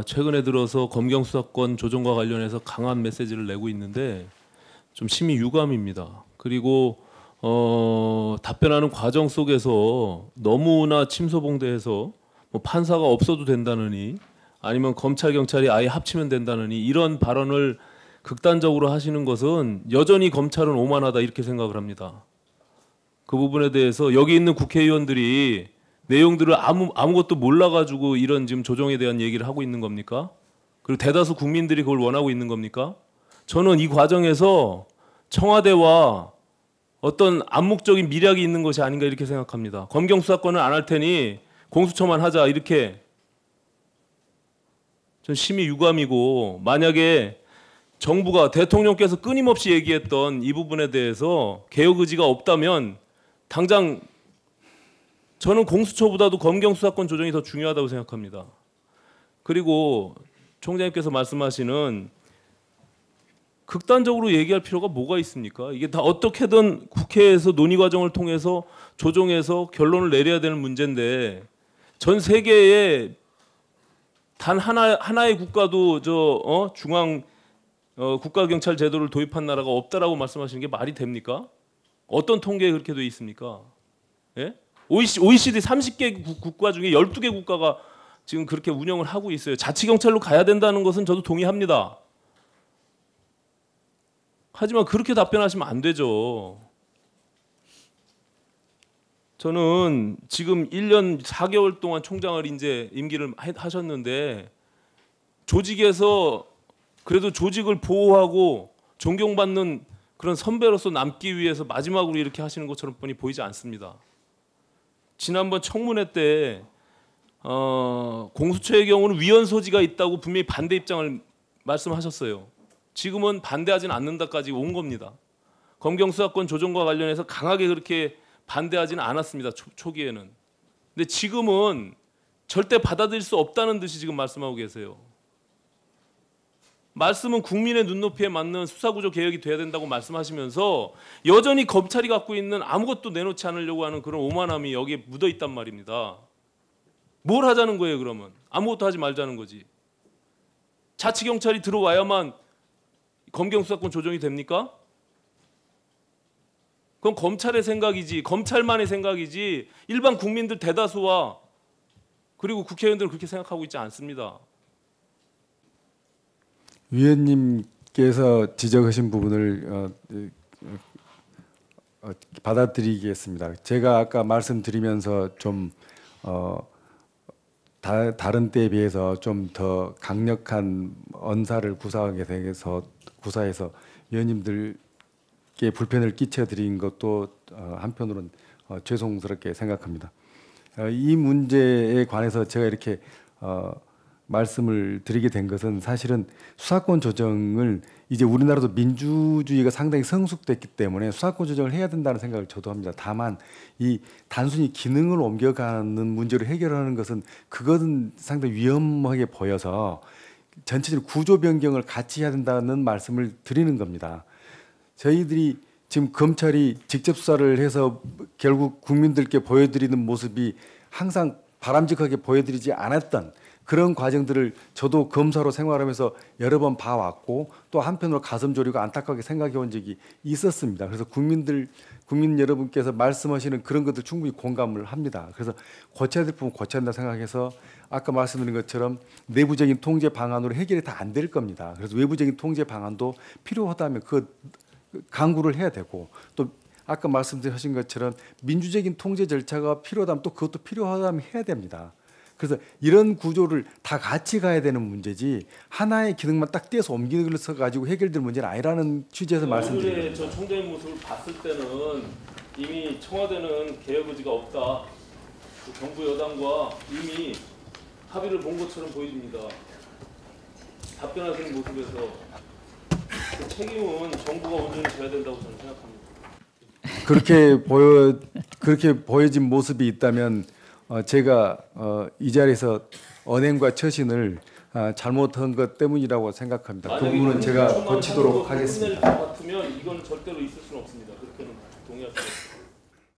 최근에 들어서 검경 수사권 조정과 관련해서 강한 메시지를 내고 있는데 좀 심히 유감입니다. 그리고 답변하는 과정 속에서 너무나 침소봉대해서 뭐 판사가 없어도 된다느니 아니면 검찰 경찰이 아예 합치면 된다느니 이런 발언을 극단적으로 하시는 것은 여전히 검찰은 오만하다 이렇게 생각을 합니다. 그 부분에 대해서 여기 있는 국회의원들이 내용들을 아무것도 몰라가지고 이런 지금 조정에 대한 얘기를 하고 있는 겁니까? 그리고 대다수 국민들이 그걸 원하고 있는 겁니까? 저는 이 과정에서 청와대와 어떤 암묵적인 미략이 있는 것이 아닌가 이렇게 생각합니다. 검경 수사권을 안 할 테니 공수처만 하자 이렇게 전 심히 유감이고, 만약에 정부가 대통령께서 끊임없이 얘기했던 이 부분에 대해서 개혁 의지가 없다면 당장 저는 공수처보다도 검경 수사권 조정이 더 중요하다고 생각합니다. 그리고 총장님께서 말씀하시는 극단적으로 얘기할 필요가 뭐가 있습니까? 이게 다 어떻게든 국회에서 논의 과정을 통해서 조정해서 결론을 내려야 되는 문제인데 전 세계에 단 하나의 국가도 중앙 국가경찰 제도를 도입한 나라가 없다라고 말씀하시는 게 말이 됩니까? 어떤 통계에 그렇게 돼 있습니까? 예? OECD 30개 국가 중에 12개 국가가 지금 그렇게 운영을 하고 있어요. 자치경찰로 가야 된다는 것은 저도 동의합니다. 하지만 그렇게 답변하시면 안 되죠. 저는 지금 1년 4개월 동안 총장을 이제 임기를 하셨는데 조직에서 그래도 조직을 보호하고 존경받는 그런 선배로서 남기 위해서 마지막으로 이렇게 하시는 것처럼 뻔히 보이지 않습니다. 지난번 청문회 때 공수처의 경우는 위헌 소지가 있다고 분명히 반대 입장을 말씀하셨어요. 지금은 반대하진 않는다까지 온 겁니다. 검경 수사권 조정과 관련해서 강하게 그렇게 반대하지는 않았습니다. 초기에는. 근데 지금은 절대 받아들일 수 없다는 듯이 지금 말씀하고 계세요. 말씀은 국민의 눈높이에 맞는 수사구조 개혁이 돼야 된다고 말씀하시면서 여전히 검찰이 갖고 있는 아무것도 내놓지 않으려고 하는 그런 오만함이 여기에 묻어 있단 말입니다. 뭘 하자는 거예요, 그러면? 아무것도 하지 말자는 거지. 자치경찰이 들어와야만 검경 수사권 조정이 됩니까? 그건 검찰의 생각이지, 검찰만의 생각이지 일반 국민들 대다수와 그리고 국회의원들은 그렇게 생각하고 있지 않습니다. 위원님께서 지적하신 부분을 받아들이겠습니다. 제가 아까 말씀드리면서 좀 다른 때에 비해서 좀 더 강력한 언사를 구사해서 위원님들께 불편을 끼쳐드린 것도 한편으로는 죄송스럽게 생각합니다. 이 문제에 관해서 제가 이렇게 말씀을 드리게 된 것은 사실은 수사권 조정을 이제 우리나라도 민주주의가 상당히 성숙됐기 때문에 수사권 조정을 해야 된다는 생각을 저도 합니다. 다만 이 단순히 기능을 옮겨가는 문제를 해결하는 것은 그것은 상당히 위험하게 보여서 전체적으로 구조 변경을 같이 해야 된다는 말씀을 드리는 겁니다. 저희들이 지금 검찰이 직접 수사를 해서 결국 국민들께 보여드리는 모습이 항상 바람직하게 보여드리지 않았던 그런 과정들을 저도 검사로 생활하면서 여러 번 봐왔고 또 한편으로 가슴 졸이고 안타깝게 생각해 온 적이 있었습니다. 그래서 국민 여러분께서 말씀하시는 그런 것들 충분히 공감을 합니다. 그래서 고쳐야 될 부분 고쳐야 한다 생각해서 아까 말씀드린 것처럼 내부적인 통제 방안으로 해결이 다 안 될 겁니다. 그래서 외부적인 통제 방안도 필요하다면 그 강구를 해야 되고 또 아까 말씀하신 것처럼 민주적인 통제 절차가 필요하다면 또 그것도 필요하다면 해야 됩니다. 그래서 이런 구조를 다 같이 가야 되는 문제지 하나의 기능만 딱 떼서 옮겨서 가지고 해결될 문제는 아니라는 취지에서 말씀드립니다. 오늘의 저 총장의 모습을 봤을 때는 이미 청와대는 개혁 의지가 없다. 그 정부 여당과 이미 합의를 본 것처럼 보입니다. 답변하시는 모습에서 그 책임은 정부가 온전히 져야 된다고 저는 생각합니다. 그렇게 보여진 모습이 있다면 제가 이 자리에서 언행과 처신을 잘못한 것 때문이라고 생각합니다. 그 부분은 제가 고치도록 하겠습니다. 같으면 이건 절대로 있을 수